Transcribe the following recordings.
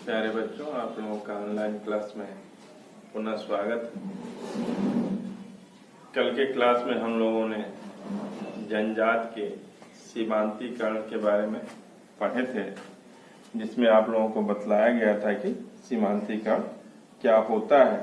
प्यारे बच्चों, आप लोगों का ऑनलाइन क्लास में पुनः स्वागत। कल के क्लास में हम लोगों ने जनजात के सीमांतीकरण के बारे में पढ़े थे, जिसमें आप लोगों को बतलाया गया था कि सीमांतीकरण क्या होता है।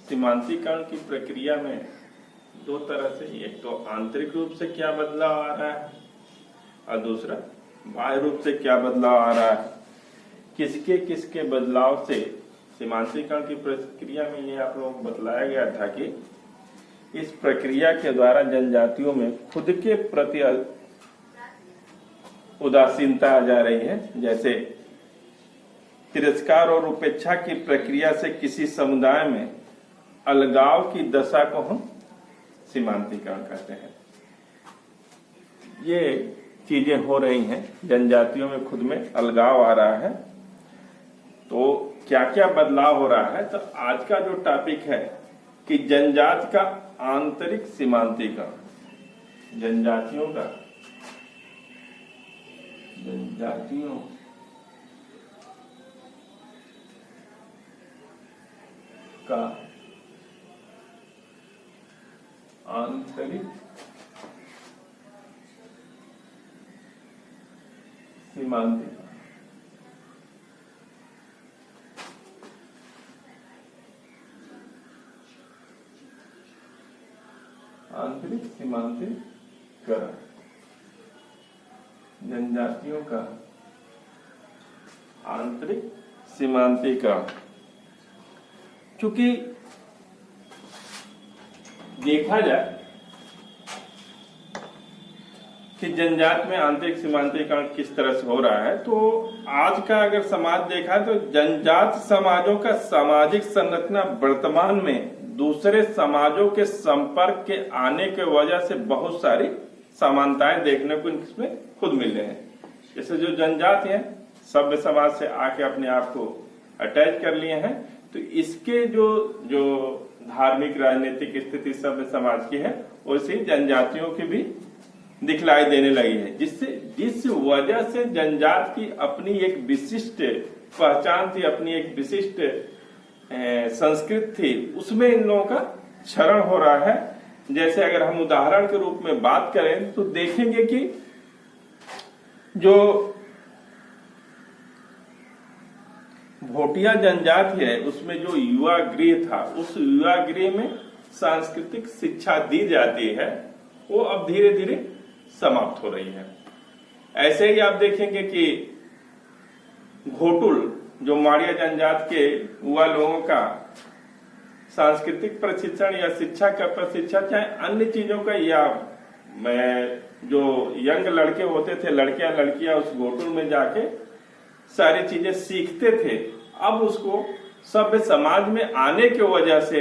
सीमांतीकरण की प्रक्रिया में दो तरह से, एक तो आंतरिक रूप से क्या बदलाव आ रहा है और दूसरा बाह्य रूप से क्या बदलाव आ रहा है। किसके बदलाव से सीमांतीकरण की प्रक्रिया में ये आप लोगों को बतलाया गया था कि इस प्रक्रिया के द्वारा जनजातियों में खुद के प्रति उदासीनता आ जा रही है। जैसे तिरस्कार और उपेक्षा की प्रक्रिया से किसी समुदाय में अलगाव की दशा को हम सीमांतीकरण कहते हैं। ये चीजें हो रही हैं, जनजातियों में खुद में अलगाव आ रहा है। तो क्या क्या बदलाव हो रहा है, तो आज का जो टॉपिक है कि जनजाति का आंतरिक सीमांतीकरण। जनजातियों का आंतरिक सीमांतीकरण। आंतरिक सीमांतीकरण, जनजातियों का आंतरिक सीमांतीकरण। चूंकि देखा जाए कि जनजात में आंतरिक सीमांतीकरण किस तरह से हो रहा है, तो आज का अगर समाज देखा तो जनजात समाजों का सामाजिक संरचना वर्तमान में दूसरे समाजों के संपर्क के आने के वजह से बहुत सारी समानताएं देखने को इसमें खुद मिल रहे हैं। जैसे जो जनजाति हैं सभ्य समाज से आके अपने आप को अटैच कर लिए हैं, तो इसके जो धार्मिक राजनीतिक स्थिति सभ्य समाज की है, वैसे जनजातियों की भी दिखलाई देने लगी है, जिस वजह से जनजात की अपनी एक विशिष्ट पहचान थी, अपनी एक विशिष्ट संस्कृति थी, उसमें इन लोगों का क्षरण हो रहा है। जैसे अगर हम उदाहरण के रूप में बात करें तो देखेंगे कि जो भोटिया जनजाति है उसमें जो युवा गृह था, उस युवा गृह में सांस्कृतिक शिक्षा दी जाती है, वो अब धीरे धीरे समाप्त हो रही है। ऐसे ही आप देखेंगे कि घोटुल जो माड़िया जनजात के युवा लोगों का सांस्कृतिक प्रशिक्षण या शिक्षा का प्रशिक्षण, चाहे अन्य चीजों का, या जो यंग लड़के होते थे, लड़कियां लड़कियां उस घोटुल में जाके सारी चीजें सीखते थे, अब उसको सभ्य समाज में आने की वजह से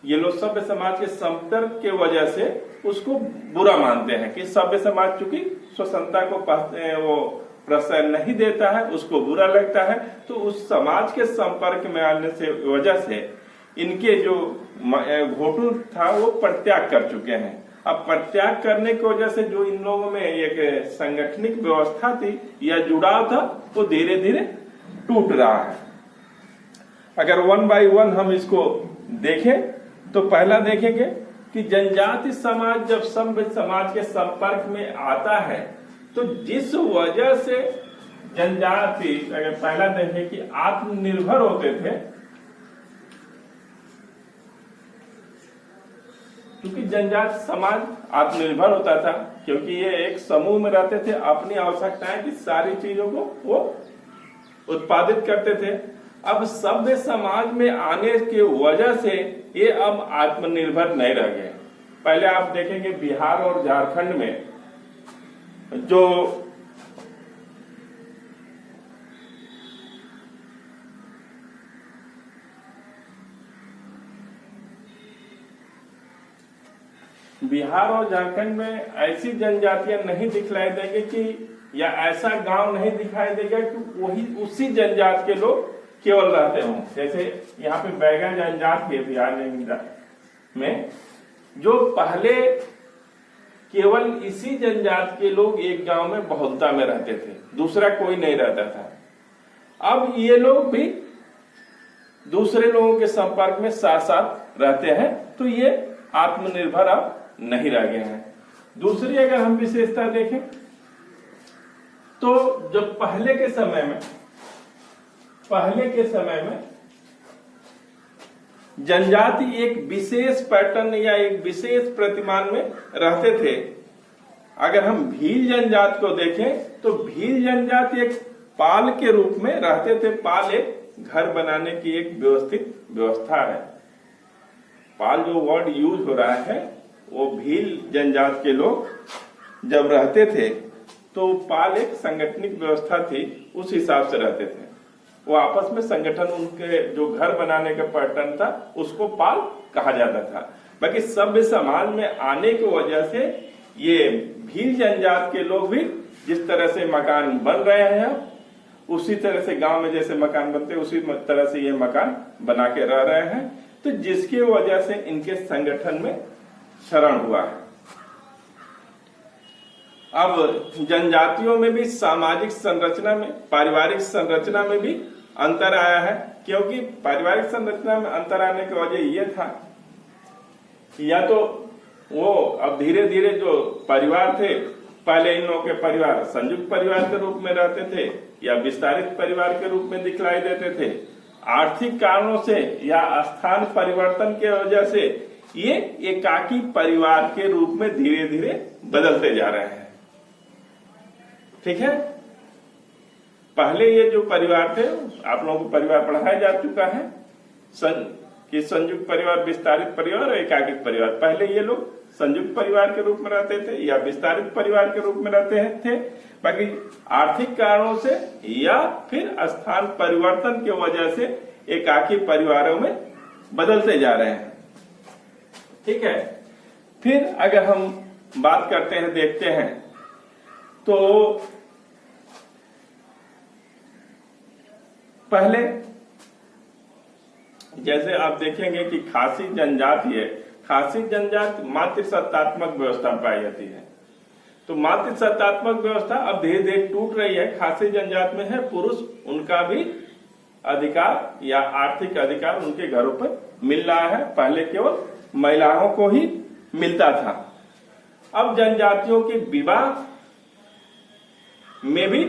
ये लोग सभ्य समाज के संपर्क के वजह से उसको बुरा मानते हैं कि सभ्य समाज चूंकि स्वतंत्रता को वो प्रश्रय नहीं देता है, उसको बुरा लगता है। तो उस समाज के संपर्क में आने से वजह से इनके जो घोटुल था वो परित्याग कर चुके हैं। अब परित्याग करने की वजह से जो इन लोगों में एक संगठनिक व्यवस्था थी या जुड़ाव था, वो धीरे धीरे टूट रहा है। अगर वन बाय वन हम इसको देखें तो पहला देखेंगे कि जनजाति समाज जब सभ्य समाज के संपर्क में आता है, तो जिस वजह से जनजाति, अगर पहला देखें कि आत्मनिर्भर होते थे, क्योंकि जनजाति समाज आत्मनिर्भर होता था, क्योंकि ये एक समूह में रहते थे, अपनी आवश्यकताएं की सारी चीजों को वो उत्पादित करते थे। अब सभ्य समाज में आने की वजह से ये अब आत्मनिर्भर नहीं रह गए। पहले आप देखेंगे बिहार और झारखंड में जो बिहार और झारखंड में ऐसी जनजातियां नहीं दिखलाई देंगे कि, या ऐसा गांव नहीं दिखाई देगा कि वही उसी जनजाति के लोग केवल रहते हों। जैसे यहाँ पे बैगा जनजात है बिहार में, जो पहले केवल इसी जनजाति के लोग एक गांव में बहुलता में रहते थे, दूसरा कोई नहीं रहता था। अब ये लोग भी दूसरे लोगों के संपर्क में साथ साथ रहते हैं, तो ये आत्मनिर्भर अब नहीं रह गए हैं। दूसरी अगर हम विशेषता देखें तो जब पहले के समय में जनजाति एक विशेष पैटर्न या एक विशेष प्रतिमान में रहते थे। अगर हम भील जनजाति को देखें तो भील जनजाति एक पाल के रूप में रहते थे। पाल एक घर बनाने की एक व्यवस्थित व्यवस्था है। पाल जो वर्ड यूज हो रहा है वो भील जनजाति के लोग जब रहते थे तो पाल एक संगठनिक व्यवस्था थी, उस हिसाब से रहते थे। वो आपस में संगठन, उनके जो घर बनाने का पैटर्न था उसको पाल कहा जाता था। बाकी सभ्य समाज में आने की वजह से ये भील जनजाति के लोग भी जिस तरह से मकान बन रहे हैं उसी तरह से गांव में जैसे मकान बनते उसी तरह से ये मकान बना के रह रहे हैं, तो जिसकी वजह से इनके संगठन में शरण हुआ है। अब जनजातियों में भी सामाजिक संरचना में, पारिवारिक संरचना में भी अंतर आया है, क्योंकि पारिवारिक संरचना में अंतर आने की वजह ये था कि या तो वो अब धीरे धीरे जो परिवार थे, पहले इन लोगों के परिवार संयुक्त परिवार के रूप में रहते थे या विस्तारित परिवार के रूप में दिखलाई देते थे। आर्थिक कारणों से या स्थान परिवर्तन के वजह से ये एकाकी परिवार के रूप में धीरे धीरे बदलते जा रहे हैं। ठीक है, पहले ये जो परिवार थे, आप लोगों को परिवार पढ़ाया जा चुका है कि संयुक्त परिवार, विस्तारित परिवार और एकाकिक परिवार। पहले ये लोग संयुक्त परिवार के रूप में रहते थे या विस्तारित परिवार के रूप में रहते थे, बाकी आर्थिक कारणों से या फिर स्थान परिवर्तन की वजह से एकाकी परिवारों में बदलते जा रहे हैं। ठीक है, फिर अगर हम बात करते हैं, देखते हैं तो पहले जैसे आप देखेंगे कि खासी जनजाति है, खासी जनजाति मातृसत्तात्मक व्यवस्था पाई जाती है। तो मातृसत्तात्मक व्यवस्था अब धीरे धीरे टूट रही है। खासी जनजाति में है पुरुष, उनका भी अधिकार या आर्थिक अधिकार उनके घरों पर मिल रहा है, पहले केवल महिलाओं को ही मिलता था। अब जनजातियों के विवाह में भी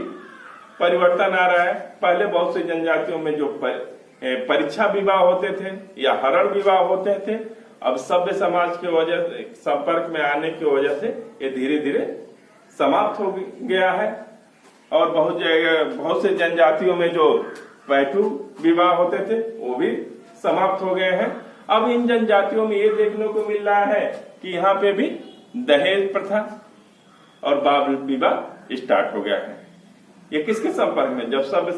परिवर्तन आ रहा है। पहले बहुत सी जनजातियों में जो परीक्षा विवाह होते थे या हरण विवाह होते थे, अब सभ्य समाज के वजह से, संपर्क में आने की वजह से ये धीरे धीरे समाप्त हो गया है। और बहुत जगह, बहुत से जनजातियों में जो पैटू विवाह होते थे वो भी समाप्त हो गए हैं। अब इन जनजातियों में ये देखने को मिल रहा है कि यहाँ पे भी दहेज प्रथा और बाल विवाह स्टार्ट हो गया है। ये किसके संपर्क में? जब सभ्य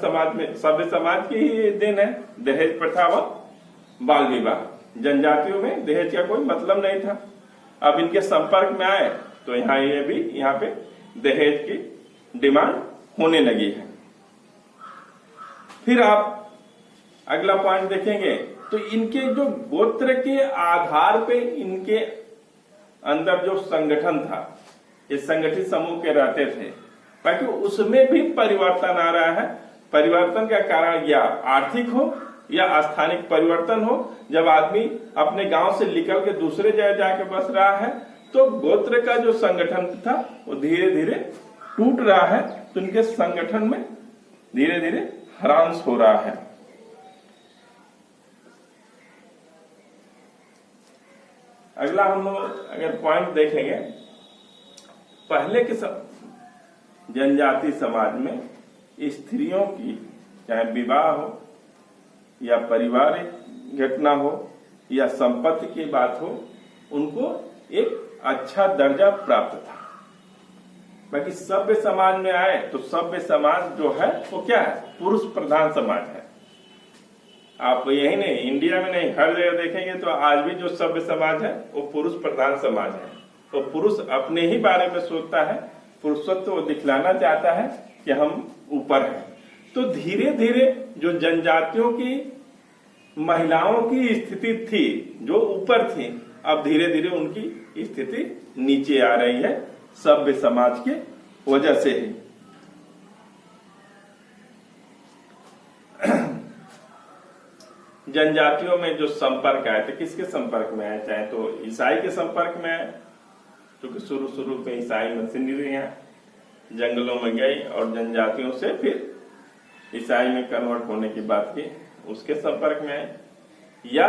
समाज की ही दिन है दहेज प्रथा व बाल विवाह। जनजातियों में दहेज का कोई मतलब नहीं था, अब इनके संपर्क में आए तो यहाँ पे दहेज की डिमांड होने लगी है। फिर आप अगला पॉइंट देखेंगे तो इनके जो गोत्र के आधार पे इनके अंदर जो संगठन था, ये संगठित समूह के रहते थे, बाकी उसमें भी परिवर्तन आ रहा है। परिवर्तन का कारण या आर्थिक हो या स्थानिक परिवर्तन हो। जब आदमी अपने गांव से निकल के दूसरे जगह जाके बस रहा है तो गोत्र का जो संगठन था वो धीरे धीरे टूट रहा है, तो इनके संगठन में धीरे धीरे ह्रास हो रहा है। अगला हम लोग अगर पॉइंट देखेंगे, पहले के जनजाति समाज में स्त्रियों की चाहे विवाह हो या पारिवारिक घटना हो या संपत्ति की बात हो, उनको एक अच्छा दर्जा प्राप्त था। बाकी सभ्य समाज में आए तो सभ्य समाज जो है वो क्या है? पुरुष प्रधान समाज है। आप यही नहीं, इंडिया में नहीं, हर जगह देखेंगे तो आज भी जो सभ्य समाज है वो पुरुष प्रधान समाज है। तो पुरुष अपने ही बारे में सोचता है, पुरुषत्व वो दिखलाना चाहता है कि हम ऊपर हैं। तो धीरे धीरे जो जनजातियों की महिलाओं की स्थिति थी जो ऊपर थी, अब धीरे धीरे उनकी स्थिति नीचे आ रही है सभ्य समाज के वजह से ही। जनजातियों में जो संपर्क आए थे, किसके संपर्क में आए? चाहे तो ईसाई के संपर्क में आए, क्योंकि शुरू में ईसाई मशीनरियां जंगलों में गई और जनजातियों से फिर ईसाई में कन्वर्ट होने की बात की, उसके संपर्क में आए, या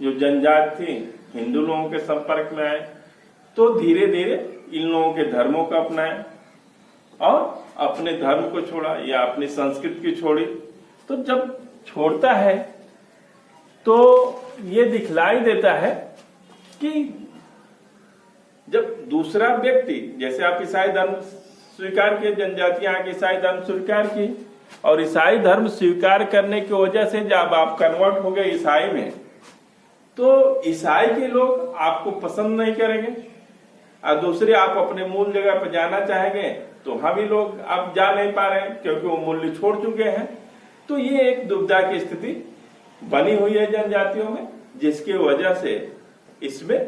जो जनजाति थी हिंदू लोगों के संपर्क में आए, तो धीरे धीरे इन लोगों के धर्मों को अपनाए और अपने धर्म को छोड़ा या अपनी संस्कृति की छोड़ी। तो जब छोड़ता है तो ये दिखलाई देता है कि जब दूसरा व्यक्ति, जैसे आप ईसाई धर्म स्वीकार किए, जनजातियां आके ईसाई धर्म स्वीकार की, और ईसाई धर्म स्वीकार करने की वजह से जब आप कन्वर्ट हो गए ईसाई में, तो ईसाई के लोग आपको पसंद नहीं करेंगे और दूसरे आप अपने मूल जगह पर जाना चाहेंगे तो वहां भी लोग आप जा नहीं पा रहे हैं क्योंकि वो मूल्य छोड़ चुके हैं। तो ये एक दुविधा की स्थिति बनी हुई है जनजातियों में, जिसकी वजह से इसमें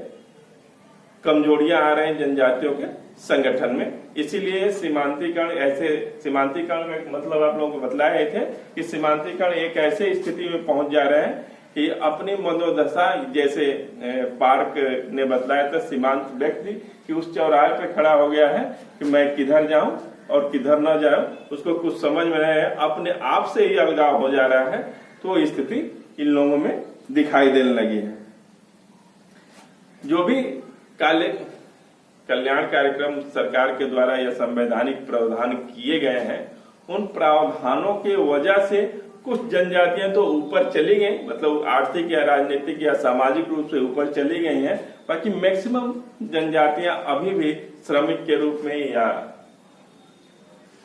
कमजोरियां आ रही हैं जनजातियों के संगठन में। इसीलिए सीमांतीकरण का मतलब आप लोगों को बताए थे कि सीमांतीकरण एक ऐसे स्थिति में पहुंच जा रहे हैं कि अपनी मनोदशा, जैसे पार्क ने बतलाया था, सीमांत व्यक्ति कि उस चौराहे पे खड़ा हो गया है कि मैं किधर जाऊं और किधर न जाऊं, उसको कुछ समझ में नहीं है, अपने आप से ही अलगाव हो जा रहा है। तो स्थिति इन लोगों में दिखाई देने लगी है। जो भी कल्याण कार्यक्रम सरकार के द्वारा या संवैधानिक प्रावधान किए गए हैं, उन प्रावधानों के वजह से कुछ जनजातियां तो ऊपर चली गई, मतलब आर्थिक या राजनीतिक या सामाजिक रूप से ऊपर चली गई हैं, बाकी मैक्सिमम जनजातियां अभी भी श्रमिक के रूप में या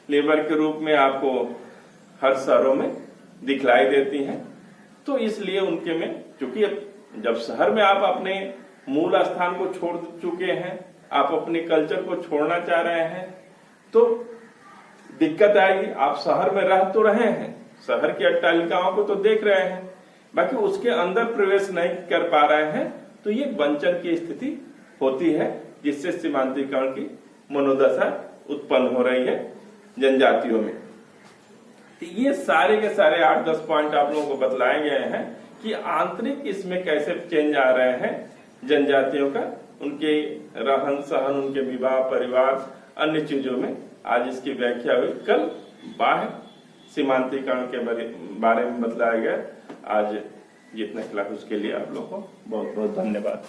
लेबर के रूप में आपको हर शहरों में दिखलाई देती हैं। तो इसलिए उनके में, चूंकि जब शहर में आप अपने मूल स्थान को छोड़ चुके हैं, आप अपने कल्चर को छोड़ना चाह रहे हैं, तो दिक्कत आएगी। आप शहर में रह तो रहे हैं, शहर की अट्टालिकाओं को तो देख रहे हैं, बाकी उसके अंदर प्रवेश नहीं कर पा रहे हैं, तो ये वंचन की स्थिति होती है, जिससे सीमांतीकरण की मनोदशा उत्पन्न हो रही है जनजातियों में। तो ये सारे के सारे 8-10 पॉइंट आप लोगों को बतलाए गए हैं कि आंतरिक इसमें कैसे चेंज आ रहे हैं जनजातियों का, उनके रहन सहन, उनके विवाह, परिवार, अन्य चीजों में। आज इसकी व्याख्या हुई, कल बाह्य सीमांतीकरण के बारे में बतलाया गया। आज जितने क्लास उसके लिए आप लोगों को बहुत बहुत धन्यवाद।